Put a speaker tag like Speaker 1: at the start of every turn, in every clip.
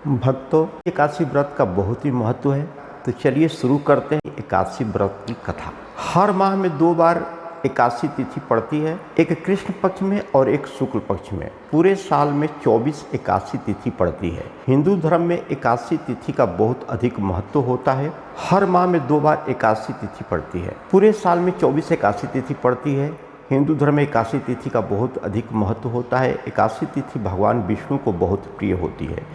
Speaker 1: भक्तों, एकादशी व्रत का बहुत ही महत्व है। तो चलिए शुरू करते हैं एकादशी व्रत की कथा। हर माह में 2 बार एकादशी तिथि पड़ती है, एक कृष्ण पक्ष में और एक शुक्ल पक्ष में। पूरे साल में 24 एकादशी तिथि पड़ती है। हिंदू धर्म में एकादशी तिथि का बहुत अधिक महत्व होता है। हर माह में 2 बार एकादशी तिथि पड़ती है। पूरे साल में 24 एकादशी तिथि पड़ती है। हिंदू धर्म में एकादशी तिथि का बहुत अधिक महत्व होता है। एकादशी तिथि भगवान विष्णु को बहुत प्रिय होती है।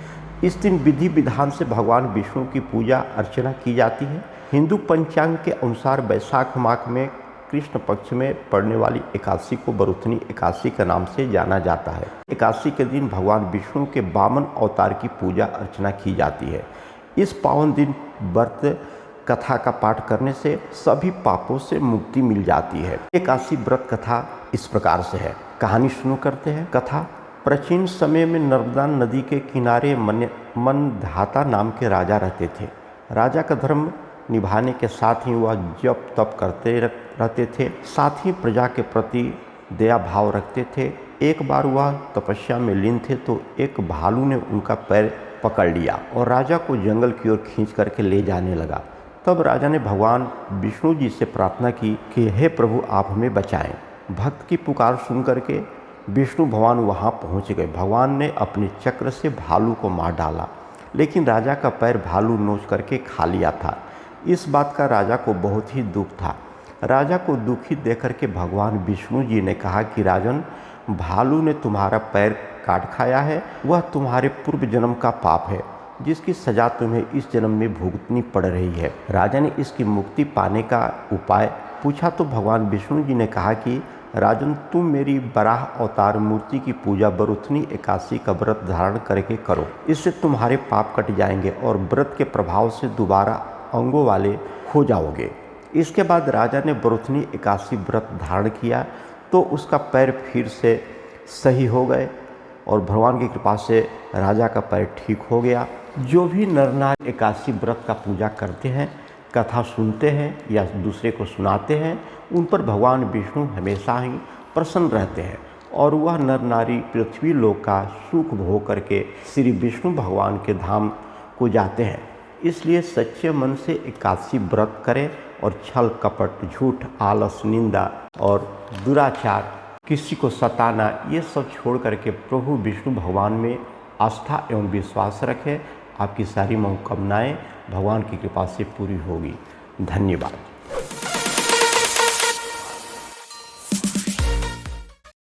Speaker 1: इस दिन विधि विधान से भगवान विष्णु की पूजा अर्चना की जाती है। हिंदू पंचांग के अनुसार वैशाख माह में कृष्ण पक्ष में पड़ने वाली एकादशी को बरुथनी एकादशी के नाम से जाना जाता है। एकादशी के दिन भगवान विष्णु के 52 अवतार की पूजा अर्चना की जाती है। इस पावन दिन व्रत कथा का पाठ करने से सभी पापों से मुक्ति मिल जाती है। एकादशी व्रत कथा इस प्रकार से है। कहानी शुरू करते हैं। कथा प्राचीन समय में नर्मदा नदी के किनारे मंधाता नाम के राजा रहते थे। राजा का धर्म निभाने के साथ ही वह जप तप करते रहते थे, साथ ही प्रजा के प्रति दया भाव रखते थे। एक बार वह तपस्या में लीन थे तो एक भालू ने उनका पैर पकड़ लिया और राजा को जंगल की ओर खींच करके ले जाने लगा। तब राजा ने भगवान विष्णु जी से प्रार्थना की कि हे प्रभु, आप हमें बचाएं। भक्त की पुकार सुन करके विष्णु भगवान वहां पहुंच गए। भगवान ने अपने चक्र से भालू को मार डाला, लेकिन राजा का पैर भालू नोच करके खा लिया था। इस बात का राजा को बहुत ही दुख था। राजा को दुखी देख करके भगवान विष्णु जी ने कहा कि राजन, भालू ने तुम्हारा पैर काट खाया है, वह तुम्हारे पूर्व जन्म का पाप है, जिसकी सजा तुम्हें इस जन्म में भुगतनी पड़ रही है। राजा ने इसकी मुक्ति पाने का उपाय पूछा तो भगवान विष्णु जी ने कहा कि राजन, तुम मेरी बराह अवतार मूर्ति की पूजा बरुथनी एकादशी का व्रत धारण करके करो। इससे तुम्हारे पाप कट जाएंगे और व्रत के प्रभाव से दोबारा अंगों वाले हो जाओगे। इसके बाद राजा ने बरुथनी एकादशी व्रत धारण किया तो उसका पैर फिर से सही हो गए और भगवान की कृपा से राजा का पैर ठीक हो गया। जो भी नर नारी एकादशी व्रत का पूजा करते हैं, कथा सुनते हैं या दूसरे को सुनाते हैं, उन पर भगवान विष्णु हमेशा ही प्रसन्न रहते हैं और वह नर नारी पृथ्वी लोक का सुख भोग करके श्री विष्णु भगवान के धाम को जाते हैं। इसलिए सच्चे मन से एकादशी व्रत करें और छल कपट, झूठ, आलस, निंदा और दुराचार, किसी को सताना, ये सब छोड़ करके प्रभु विष्णु भगवान में आस्था एवं विश्वास रखें। आपकी सारी मनोकामनाएं भगवान की कृपा से पूरी होगी। धन्यवाद।